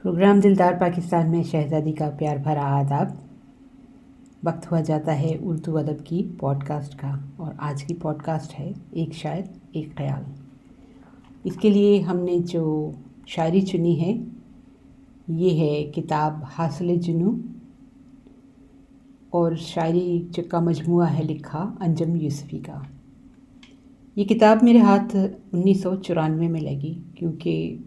Programme दिलदार पाकिस्तान में शहज़ादी का प्यार भरा आदाब। वक्त हुआ जाता है उर्दू अदब की पॉडकास्ट का, और आज की पॉडकास्ट है एक शायर एक ख़याल। इसके लिए हमने जो शायरी चुनी है ये है किताब हासिल जुनू, और शायरी का मजमुआ है लिखा अंजम यूसुफ़ी का। ये किताब मेरे हाथ 1994 में लगी, क्योंकि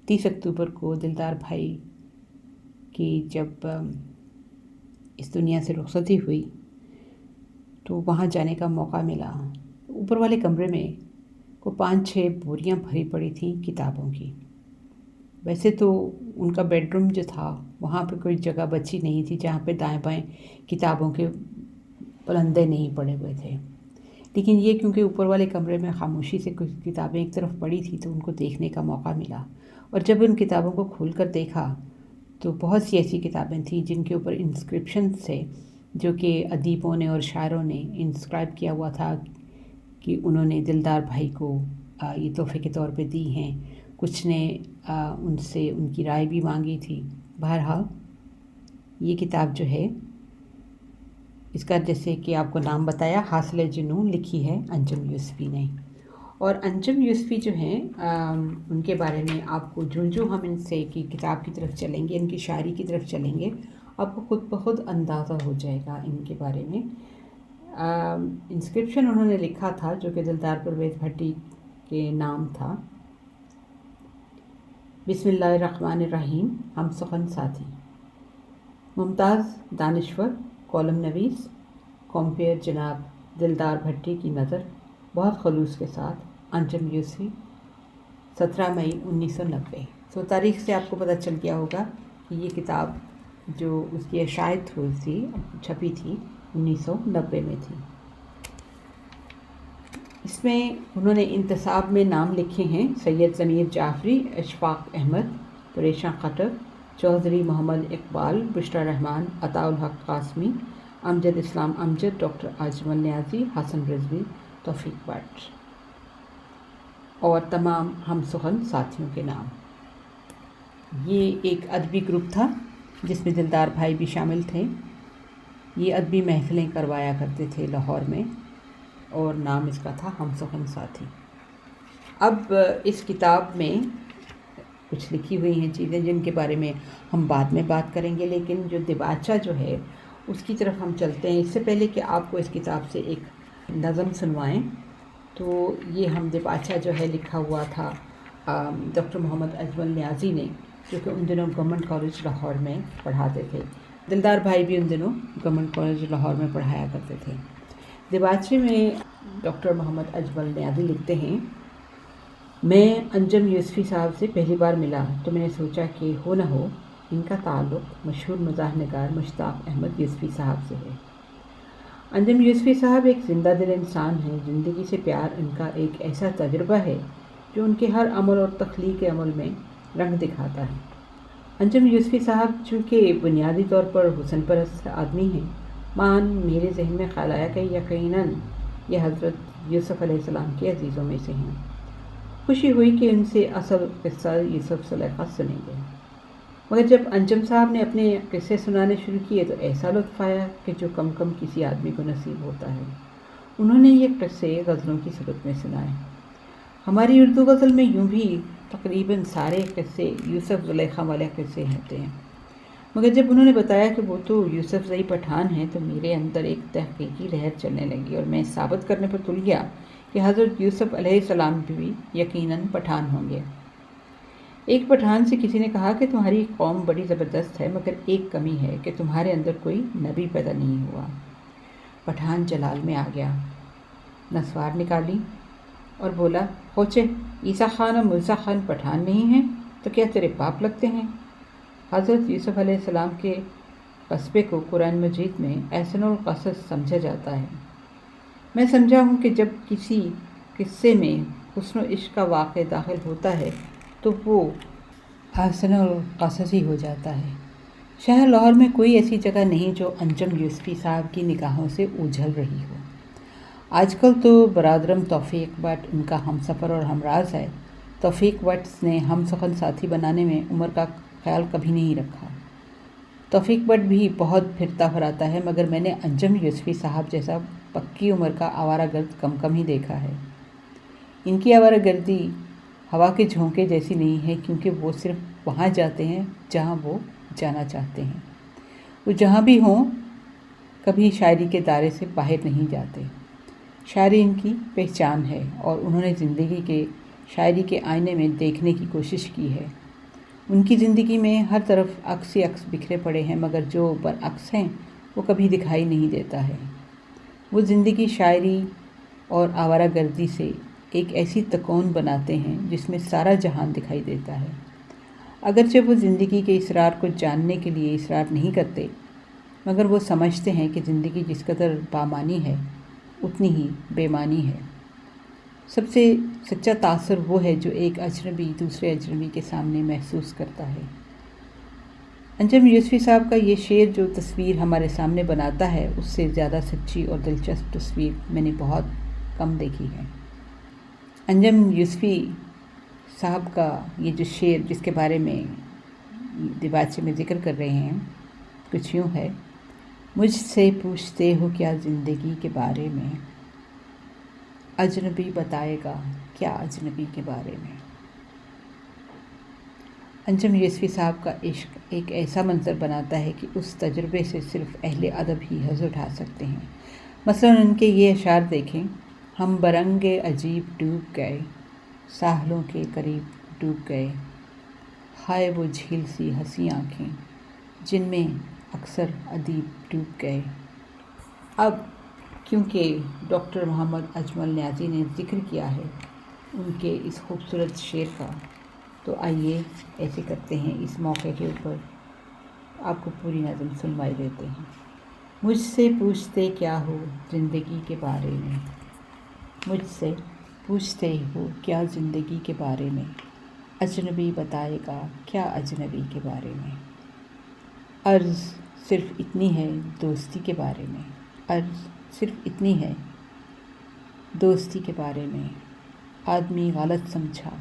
30 अक्टूबर को दिलदार भाई की जब इस दुनिया से रुखसती हुई तो वहाँ जाने का मौका मिला। ऊपर वाले कमरे में को 5-6 बोरियां भरी पड़ी थी किताबों की। वैसे तो उनका बेडरूम जो था वहाँ पे कोई जगह बची नहीं थी जहाँ पे दाएं बाएं किताबों के पलंदे नहीं पड़े हुए थे, लेकिन ये क्योंकि ऊपर वाले कमरे में खामोशी से कुछ किताबें एक तरफ पड़ी थी तो उनको देखने का मौका मिला। और जब उन किताबों को खोलकर देखा तो बहुत सी ऐसी किताबें थीं जिनके ऊपर इंस्क्रिप्शन से, जो कि अदीबों ने और शायरों ने इंस्क्राइब किया हुआ था कि उन्होंने दिलदार भाई को ये तोहफे के तौर पे दी हैं। कुछ ने उनसे उनकी राय भी मांगी थी। बहरहाल ये किताब जो है, इसका जैसे कि आपको नाम बताया हासिल जुनून, लिखी है अंजम यूसुफ़ी ने। और अंजम यूसुफ़ी जो हैं उनके बारे में आपको जो हम इनसे की किताब की तरफ चलेंगे, इनकी शायरी की तरफ चलेंगे, आपको खुद ब खुद अंदाज़ा हो जाएगा इनके बारे में। इंस्क्रिप्शन उन्होंने लिखा था जो कि दिलदार परवेज़ भट्टी के नाम था। बिस्मिल्लाहिर्रहमानिर्रहीम। हम सुखन साथी, मुमताज़ दानिश्वर कॉलम नवीस कॉम्पेयर जनाब दिलदार भट्टी की नज़र बहुत खलूस के साथ अंजम यूसुफ़ी 17 मई 1990। तो तारीख़ से आपको पता चल गया होगा कि ये किताब जो उसकी अशायत हुई थी, छपी थी 1990 में थी। इसमें उन्होंने इंतसाब में नाम लिखे हैं सैयद ज़मीर जाफ़री, अशफाक़ अहमद, परेशान खटर, चौधरी मोहम्मद इकबाल, बुशरा रहमान, अताउल हक कासमी, अमजद इस्लाम अमजद, डॉक्टर आजमल न्याजी, हसन रिजवी, तौफीक भट्ट, और तमाम हम सुखन साथियों के नाम। ये एक अदबी ग्रुप था जिसमें दिलदार भाई भी शामिल थे। ये अदबी महफ़िलें करवाया करते थे लाहौर में, और नाम इसका था हम सुखन साथी। अब इस किताब में कुछ लिखी हुई हैं चीज़ें जिनके बारे में हम बाद में बात करेंगे, लेकिन जो दिबाचा जो है उसकी तरफ हम चलते हैं। इससे पहले कि आपको इस किताब से एक नज़म सुनवाएं, तो ये हम दिबाचा जो है लिखा हुआ था डॉक्टर मोहम्मद अजमल न्याजी ने, जो कि उन दिनों गवर्नमेंट कॉलेज लाहौर में पढ़ाते थे। दिलदार भाई भी उन दिनों गवर्नमेंट कॉलेज लाहौर में पढ़ाया करते थे। दिबाचे में डॉक्टर मोहम्मद अजमल न्याजी लिखते हैं, मैं अंजम यूसुफ़ी साहब से पहली बार मिला तो मैंने सोचा कि हो न हो इनका ताल्लुक़ मशहूर मज़ाह निगार मुश्ताक़ अहमद यूसुफ़ी साहब से है। अंजम यूसुफ़ी साहब एक ज़िंदा दिल इंसान हैं। ज़िंदगी से प्यार इनका एक ऐसा तजुर्बा है जो उनके हर अमल और तख्लीक़ अमल में रंग दिखाता है। अंजम यूसुफ़ी साहब चूँकि बुनियादी तौर पर हुस्न परस्त आदमी हैं, मान मेरे जहन में ख़्याल आया कि यकीनन ये हज़रत यूसुफ़ अलैहिस्सलाम के अजीज़ों में से हैं। खुशी हुई कि उनसे असल क़िस्सा यूसुफ़ ज़ुलेखा सुनेंगे। मगर जब अंजम साहब ने अपने किस्से सुनाने शुरू किए तो ऐसा लुत्फ़ आया कि जो कम कम किसी आदमी को नसीब होता है। उन्होंने ये किस्से गज़लों की सूरत में सुनाए। हमारी उर्दू गज़ल में यूँ भी तकरीबन सारे किस्से यूसुफ़ ज़ुलेखा वाले किस्से होते हैं, मगर जब उन्होंने बताया कि वो तो यूसुफ़ ज़ई पठान हैं तो मेरे अंदर एक तहक़ीक़ी लहर चलने लगी, और मैं साबित करने पर तुल गया कि हज़रत यूसुफ़ अलैहिस्सलाम भी यकीनन पठान होंगे। एक पठान से किसी ने कहा कि तुम्हारी कौम बड़ी ज़बरदस्त है, मगर एक कमी है कि तुम्हारे अंदर कोई नबी पैदा नहीं हुआ। पठान जलाल में आ गया, नस्वार निकाली और बोला, होचे ईसा खान और मूसा खान पठान नहीं हैं तो क्या तेरे बाप लगते हैं? हज़रत यूसुफ़ अलैहिस्सलाम के कस्बे को कुरान मजीद में एहसनुल क़सस समझा जाता है। मैं समझा हूँ कि जब किसी किस्से में हुस्न इश्क का वाक़या दाखिल होता है तो वो एहसनुल क़सस ही हो जाता है। शहर लाहौर में कोई ऐसी जगह नहीं जो अंजम यूसुफ़ी साहब की निगाहों से उछल रही हो। आजकल तो बरादरम तौफ़ीक भट्ट उनका हमसफ़र और हमराज है, तौफीक भट्ट ने हम सफ़न साथी बनाने में उम्र का ख्याल कभी नहीं रखा। तौफीक भट्ट भी बहुत फिरता फराता है, मगर मैंने अंजम यूसुफ़ी साहब जैसा पक्की उम्र का आवारागर्द कम ही देखा है। इनकी आवारागर्दी हवा के झोंके जैसी नहीं है, क्योंकि वो सिर्फ वहाँ जाते हैं जहाँ वो जाना चाहते हैं। वो जहाँ भी हों कभी शायरी के दायरे से बाहर नहीं जाते। शायरी इनकी पहचान है और उन्होंने ज़िंदगी के शायरी के आईने में देखने की कोशिश की है। उनकी ज़िंदगी में हर तरफ अक्स ही अक्स बिखरे पड़े हैं, मगर जो बरअक्स हैं वो कभी दिखाई नहीं देता है। वो ज़िंदगी शायरी और आवारागर्दी से एक ऐसी तकौन बनाते हैं जिसमें सारा जहान दिखाई देता है। अगरचे वो ज़िंदगी के इसरार को जानने के लिए इसरार नहीं करते, मगर वो समझते हैं कि ज़िंदगी जिस कदर बामानी है उतनी ही बेमानी है। सबसे सच्चा तासुर वो है जो एक अजनबी दूसरे अजनबी के सामने महसूस करता है। अंजम यूसुफ़ी साहब का ये शेर जो तस्वीर हमारे सामने बनाता है, उससे ज़्यादा सच्ची और दिलचस्प तस्वीर मैंने बहुत कम देखी है। अंजम यूसुफ़ी साहब का ये जो शेर जिसके बारे में दिबाचे में ज़िक्र कर रहे हैं, कुछ यूँ है। मुझसे पूछते हो क्या ज़िंदगी के बारे में, अजनबी बताएगा क्या अजनबी के बारे में। अंजम यूसुफ़ी साहब का इश्क एक ऐसा मंजर बनाता है कि उस तजुर्बे से सिर्फ़ अहले अदब ही हज़ उठा सकते हैं। मसलन उनके ये अशार देखें। हम बरंगे अजीब डूब गए, साहलों के करीब डूब गए, हाय वो झील सी हंसी आँखें जिनमें अक्सर अदीब डूब गए। अब क्योंकि डॉक्टर मोहम्मद अजमल न्याज़ी ने ज़िक्र किया है उनके इस खूबसूरत शेर का, तो आइए ऐसे करते हैं, इस मौके के ऊपर आपको पूरी नज़म सुनवाई देते हैं। मुझसे पूछते क्या हो ज़िंदगी के बारे में, मुझसे पूछते हो क्या ज़िंदगी के बारे में, अजनबी बताएगा क्या अजनबी के बारे में। अर्ज़ सिर्फ़ इतनी है दोस्ती के बारे में, अर्ज़ सिर्फ़ इतनी है दोस्ती के बारे में। आदमी गलत समझा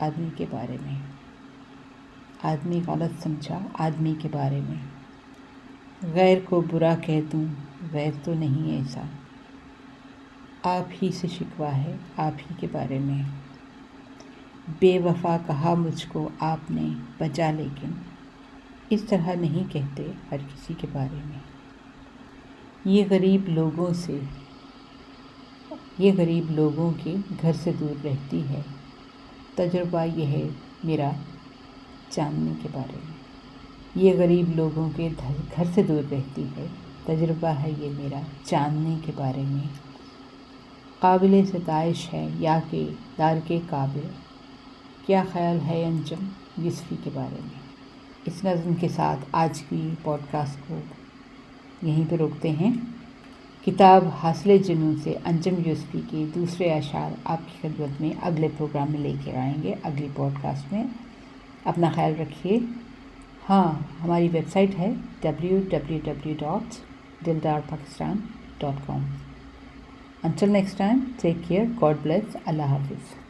आदमी के बारे में, आदमी गलत समझा आदमी के बारे में। गैर को बुरा कह दूँ गैर तो नहीं ऐसा, आप ही से शिकवा है आप ही के बारे में। बेवफ़ा कहा मुझको आपने बचा, लेकिन इस तरह नहीं कहते हर किसी के बारे में। ये गरीब लोगों के घर से दूर रहती है, तजुर्बा यह है मेरा जानने के बारे में। ये गरीब लोगों के घर से दूर रहती है, तजुर्बा है ये मेरा जानने के बारे में। काबिल सताइश है या के दार के काबिल, क्या ख़याल है अंजम यूसुफ़ी के बारे में। इस नज़्म के साथ आज की पॉडकास्ट को यहीं पर रोकते हैं। किताब हासिल जुनून से अंजम यूसुफ़ी के दूसरे अशार आपकी खिदमत में अगले प्रोग्राम में लेकर आएंगे, अगली पॉडकास्ट में। अपना ख्याल रखिए। हाँ, हमारी वेबसाइट है www.dildarpakistan.com। Until next time, take care, God bless, Allah Hafiz.